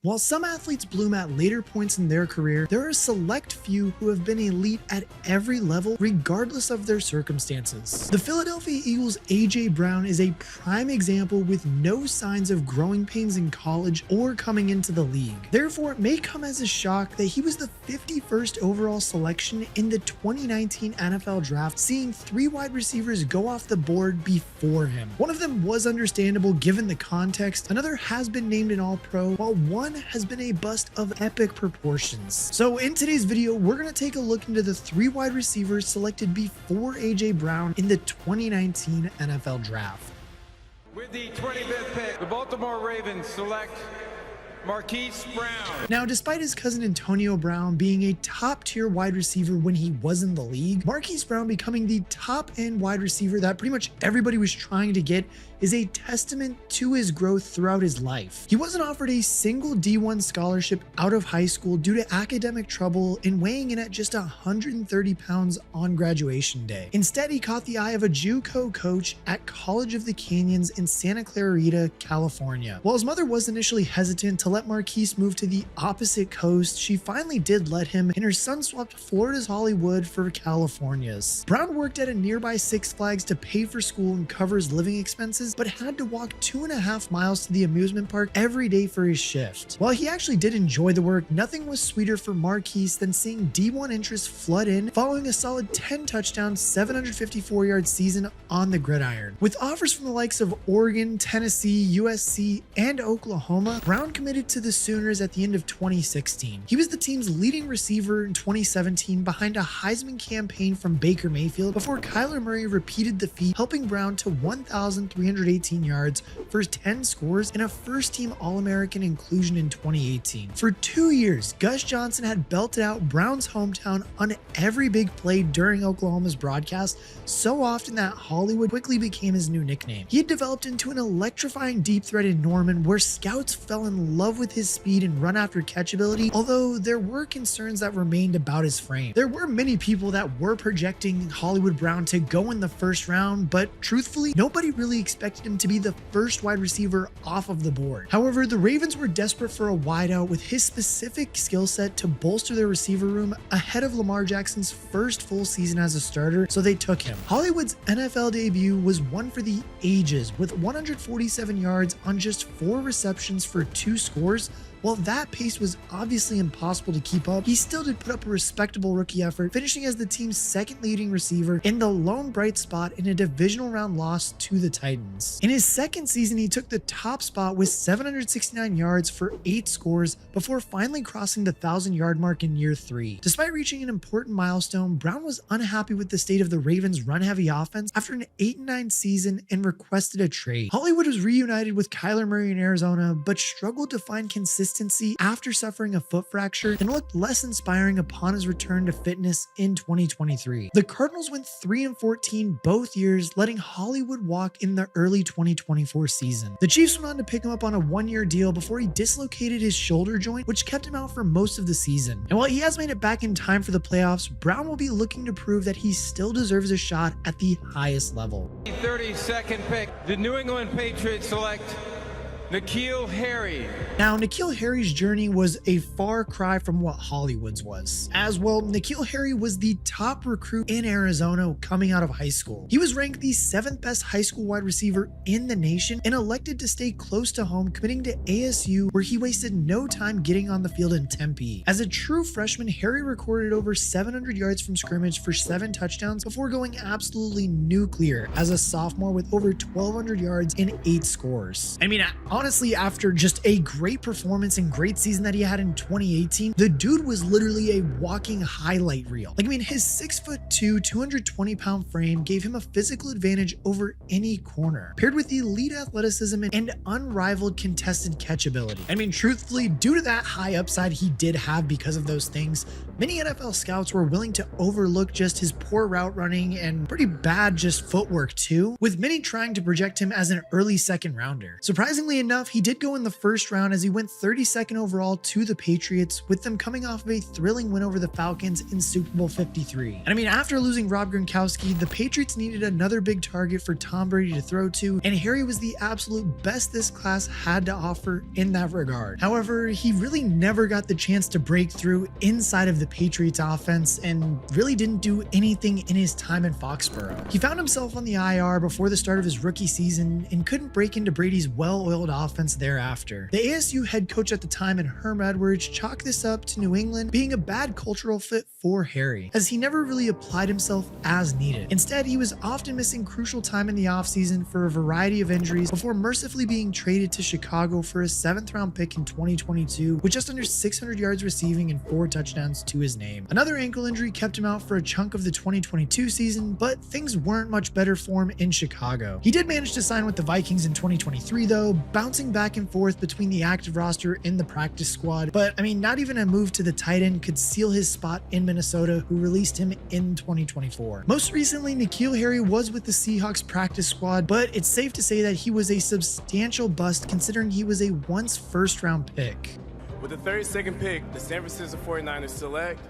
While some athletes bloom at later points in their career, there are a select few who have been elite at every level, regardless of their circumstances. The Philadelphia Eagles' A.J. Brown is a prime example with no signs of growing pains in college or coming into the league. Therefore, it may come as a shock that he was the 51st overall selection in the 2019 NFL Draft, seeing 3 wide receivers go off the board before him. One of them was understandable given the context, another has been named an All-Pro, while one has been a bust of epic proportions. So in today's video, we're going to take a look into the 3 wide receivers selected before A.J. Brown in the 2019 NFL Draft. With the 25th pick, the Baltimore Ravens select Marquise Brown. Now, despite his cousin Antonio Brown being a top-tier wide receiver when he was in the league, Marquise Brown becoming the top-end wide receiver that pretty much everybody was trying to get is a testament to his growth throughout his life. He wasn't offered a single D1 scholarship out of high school due to academic trouble and weighing in at just 130 pounds on graduation day. Instead, he caught the eye of a JUCO coach at College of the Canyons in Santa Clarita, California. While his mother was initially hesitant to let Marquise move to the opposite coast, she finally did let him, and her son swapped Florida's Hollywood for California's. Brown worked at a nearby Six Flags to pay for school and cover his living expenses, but had to walk 2.5 miles to the amusement park every day for his shift. While he actually did enjoy the work, nothing was sweeter for Marquise than seeing D1 interest flood in following a solid 10 touchdown, 754-yard season on the gridiron. With offers from the likes of Oregon, Tennessee, USC, and Oklahoma, Brown committed to the Sooners at the end of 2016. He was the team's leading receiver in 2017 behind a Heisman campaign from Baker Mayfield before Kyler Murray repeated the feat, helping Brown to 1,318 yards for 10 scores and a first-team All-American inclusion in 2018. For 2 years, Gus Johnson had belted out Brown's hometown on every big play during Oklahoma's broadcast, so often that Hollywood quickly became his new nickname. He had developed into an electrifying deep threat in Norman, where scouts fell in love with his speed and run-after-catch ability, although there were concerns that remained about his frame. There were many people that were projecting Hollywood Brown to go in the first round, but truthfully, nobody really expected him to be the first wide receiver off of the board. However, the Ravens were desperate for a wideout with his specific skill set to bolster their receiver room ahead of Lamar Jackson's first full season as a starter, so they took him. Hollywood's NFL debut was one for the ages, with 147 yards on just 4 receptions for 2 scores. While that pace was obviously impossible to keep up, he still did put up a respectable rookie effort, finishing as the team's second leading receiver in the lone bright spot in a divisional round loss to the Titans. In his second season, he took the top spot with 769 yards for 8 scores before finally crossing the 1,000-yard mark in year 3. Despite reaching an important milestone, Brown was unhappy with the state of the Ravens' run-heavy offense after an 8-9 season and requested a trade. Hollywood was reunited with Kyler Murray in Arizona, but struggled to find consistency after suffering a foot fracture and looked less inspiring upon his return to fitness in 2023. The Cardinals went 3-14 both years, letting Hollywood walk in the early 2024 season. The Chiefs went on to pick him up on a 1-year deal before he dislocated his shoulder joint, which kept him out for most of the season. And while he has made it back in time for the playoffs, Brown will be looking to prove that he still deserves a shot at the highest level. 32nd pick, the New England Patriots select N'Keal Harry. Now, N'Keal Harry's journey was a far cry from what Hollywood's was. As well, N'Keal Harry was the top recruit in Arizona coming out of high school. He was ranked the 7th best high school wide receiver in the nation and elected to stay close to home, committing to ASU, where he wasted no time getting on the field in Tempe. As a true freshman, Harry recorded over 700 yards from scrimmage for 7 touchdowns before going absolutely nuclear as a sophomore with over 1,200 yards and 8 scores. I mean, honestly, after just a great performance and great season that he had in 2018, the dude was literally a walking highlight reel. Like, I mean, his 6'2", 220-pound frame gave him a physical advantage over any corner, paired with elite athleticism and unrivaled contested catch ability. I mean, truthfully, due to that high upside he did have because of those things, many NFL scouts were willing to overlook just his poor route running and pretty bad just footwork too, with many trying to project him as an early second rounder. Surprisingly enough, enough, he did go in the first round as he went 32nd overall to the Patriots, with them coming off of a thrilling win over the Falcons in Super Bowl 53. And I mean, after losing Rob Gronkowski, the Patriots needed another big target for Tom Brady to throw to, and Harry was the absolute best this class had to offer in that regard. However, he really never got the chance to break through inside of the Patriots offense and really didn't do anything in his time in Foxborough. He found himself on the IR before the start of his rookie season and couldn't break into Brady's well-oiled offense thereafter. The ASU head coach at the time, and Herm Edwards, chalked this up to New England being a bad cultural fit for Harry, as he never really applied himself as needed. Instead, he was often missing crucial time in the offseason for a variety of injuries before mercifully being traded to Chicago for a 7th round pick in 2022 with just under 600 yards receiving and 4 touchdowns to his name. Another ankle injury kept him out for a chunk of the 2022 season, but things weren't much better for him in Chicago. He did manage to sign with the Vikings in 2023 though, bouncing back and forth between the active roster and the practice squad, but I mean, not even a move to the tight end could seal his spot in Minnesota, who released him in 2024. Most recently, N'Keal Harry was with the Seahawks practice squad, but it's safe to say that he was a substantial bust considering he was a once first-round pick. With the 32nd pick, the San Francisco 49ers select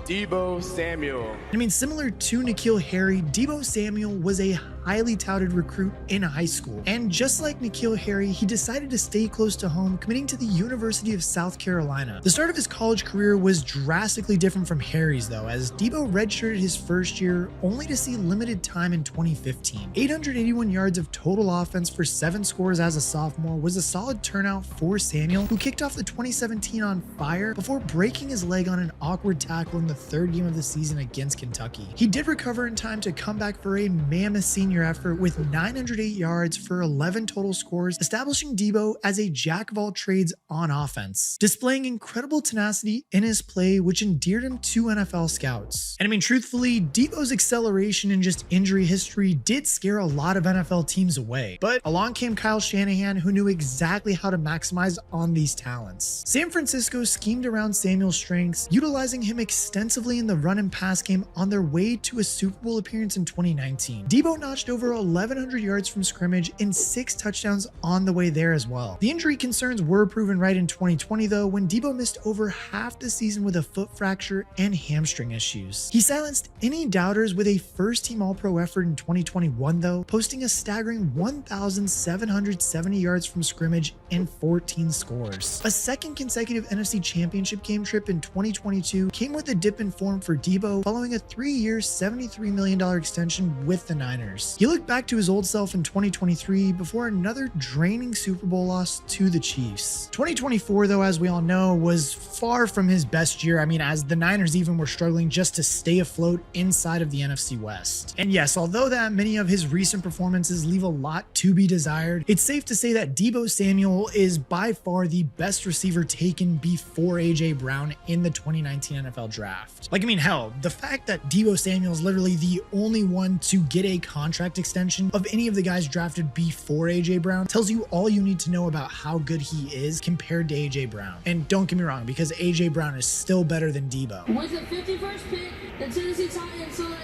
Deebo Samuel. I mean, similar to N'Keal Harry, Deebo Samuel was a highly touted recruit in high school. And just like N'Keal Harry, he decided to stay close to home, committing to the University of South Carolina. The start of his college career was drastically different from Harry's though, as Deebo redshirted his first year only to see limited time in 2015. 881 yards of total offense for 7 scores as a sophomore was a solid turnout for Samuel, who kicked off the 2017 on fire before breaking his leg on an awkward tackle in the 3rd game of the season against Kentucky. He did recover in time to come back for a mammoth senior effort with 908 yards for 11 total scores, establishing Deebo as a jack of all trades on offense, displaying incredible tenacity in his play, which endeared him to NFL scouts. And I mean, truthfully, Deebo's acceleration and just injury history did scare a lot of NFL teams away, but along came Kyle Shanahan, who knew exactly how to maximize on these talents. San Francisco schemed around Samuel's strengths, utilizing him extensively in the run and pass game on their way to a Super Bowl appearance in 2019. Deebo notched over 1,100 yards from scrimmage and 6 touchdowns on the way there as well. The injury concerns were proven right in 2020 though, when Deebo missed over half the season with a foot fracture and hamstring issues. He silenced any doubters with a first-team All-Pro effort in 2021 though, posting a staggering 1,770 yards from scrimmage and 14 scores. A second consecutive NFC Championship game trip in 2022 came with a dip in form for Deebo following a 3-year, $73 million extension with the Niners. He looked back to his old self in 2023 before another draining Super Bowl loss to the Chiefs. 2024, though, as we all know, was far from his best year. I mean, as the Niners even were struggling just to stay afloat inside of the NFC West. And yes, although that many of his recent performances leave a lot to be desired, it's safe to say that Deebo Samuel is by far the best receiver taken before AJ Brown in the 2019 NFL Draft. Like, I mean, hell, the fact that Deebo Samuel is literally the only one to get a contract extension of any of the guys drafted before AJ Brown tells you all you need to know about how good he is compared to AJ Brown. And don't get me wrong, because AJ Brown is still better than Deebo. With the 51st pick, the Tennessee Titans select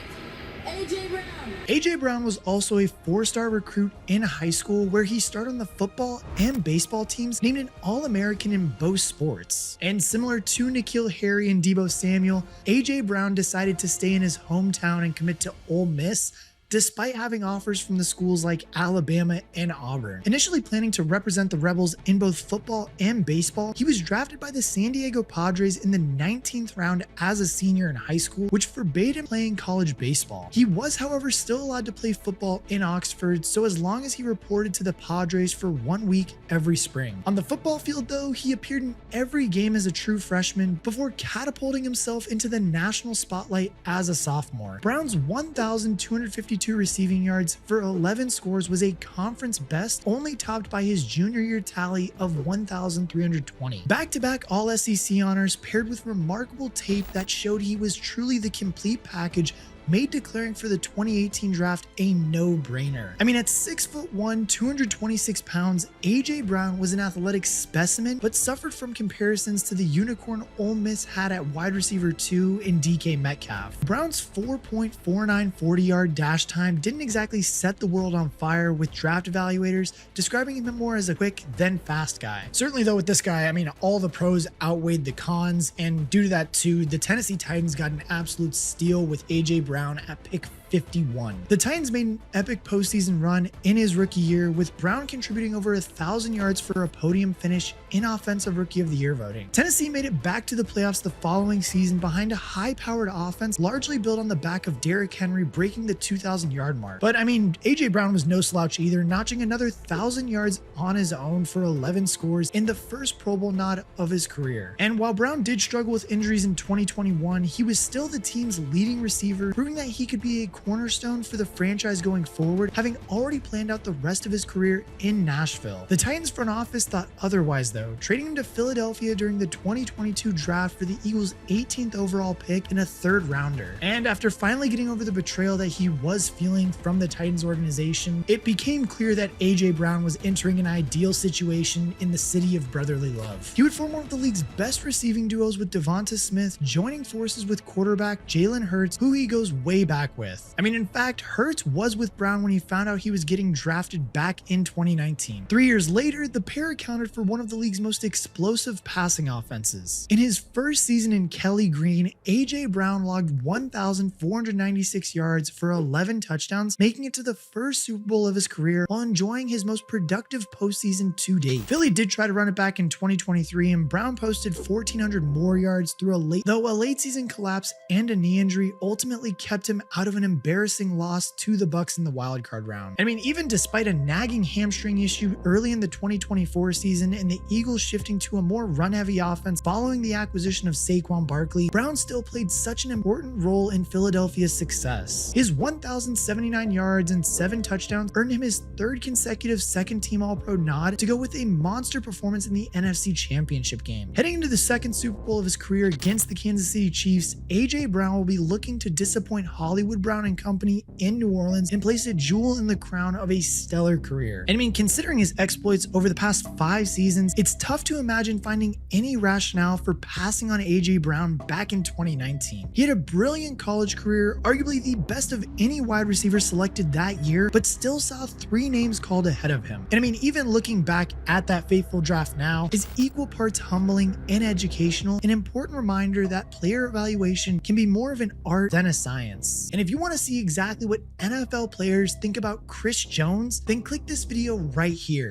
AJ Brown. AJ Brown was also a 4-star recruit in high school, where he started on the football and baseball teams, named an All-American in both sports. And similar to N'Keal Harry and Deebo Samuel, AJ Brown decided to stay in his hometown and commit to Ole Miss, despite having offers from the schools like Alabama and Auburn. Initially planning to represent the Rebels in both football and baseball, he was drafted by the San Diego Padres in the 19th round as a senior in high school, which forbade him playing college baseball. He was, however, still allowed to play football in Oxford, so as long as he reported to the Padres for 1 week every spring. On the football field, though, he appeared in every game as a true freshman before catapulting himself into the national spotlight as a sophomore. Brown's 1,252 receiving yards for 11 scores was a conference best, only topped by his junior year tally of 1,320. Back-to-back All-SEC honors paired with remarkable tape that showed he was truly the complete package made declaring for the 2018 draft a no-brainer. I mean, at 6'1", 226 pounds, AJ Brown was an athletic specimen, but suffered from comparisons to the unicorn Ole Miss had at wide receiver 2 in DK Metcalf. Brown's 4.49 40-yard dash time didn't exactly set the world on fire, with draft evaluators describing him more as a quick then fast guy. Certainly though, with this guy, I mean, all the pros outweighed the cons, and due to that too, the Tennessee Titans got an absolute steal with AJ Brown at pick 51. The Titans made an epic postseason run in his rookie year, with Brown contributing over 1,000 yards for a podium finish in Offensive Rookie of the Year voting. Tennessee made it back to the playoffs the following season behind a high-powered offense largely built on the back of Derrick Henry breaking the 2,000-yard mark. But I mean, AJ Brown was no slouch either, notching another 1,000 yards on his own for 11 scores in the first Pro Bowl nod of his career. And while Brown did struggle with injuries in 2021, he was still the team's leading receiver, proving that he could be a cornerstone for the franchise going forward, having already planned out the rest of his career in Nashville. The Titans front office thought otherwise though, trading him to Philadelphia during the 2022 draft for the Eagles' 18th overall pick and a third rounder. And after finally getting over the betrayal that he was feeling from the Titans organization, it became clear that AJ Brown was entering an ideal situation in the city of brotherly love. He would form one of the league's best receiving duos with Devonta Smith, joining forces with quarterback Jalen Hurts, who he goes way back with. I mean, in fact, Hurts was with Brown when he found out he was getting drafted back in 2019. 3 years later, the pair accounted for one of the league's most explosive passing offenses. In his first season in Kelly Green, AJ Brown logged 1,496 yards for 11 touchdowns, making it to the first Super Bowl of his career while enjoying his most productive postseason to date. Philly did try to run it back in 2023, and Brown posted 1,400 more yards through a late season collapse and a knee injury ultimately kept him out of an embarrassing loss to the Bucs in the wildcard round. I mean, even despite a nagging hamstring issue early in the 2024 season and the Eagles shifting to a more run-heavy offense following the acquisition of Saquon Barkley, Brown still played such an important role in Philadelphia's success. His 1,079 yards and 7 touchdowns earned him his third consecutive second-team All-Pro nod to go with a monster performance in the NFC Championship game. Heading into the second Super Bowl of his career against the Kansas City Chiefs, AJ Brown will be looking to disappoint Hollywood Brown and company in New Orleans and place a jewel in the crown of a stellar career. And I mean, considering his exploits over the past 5 seasons, it's tough to imagine finding any rationale for passing on AJ Brown back in 2019. He had a brilliant college career, arguably the best of any wide receiver selected that year, but still saw 3 names called ahead of him. And I mean, even looking back at that fateful draft now is equal parts humbling and educational, an important reminder that player evaluation can be more of an art than a science. And if you want to see exactly what NFL players think about Chris Jones, then click this video right here.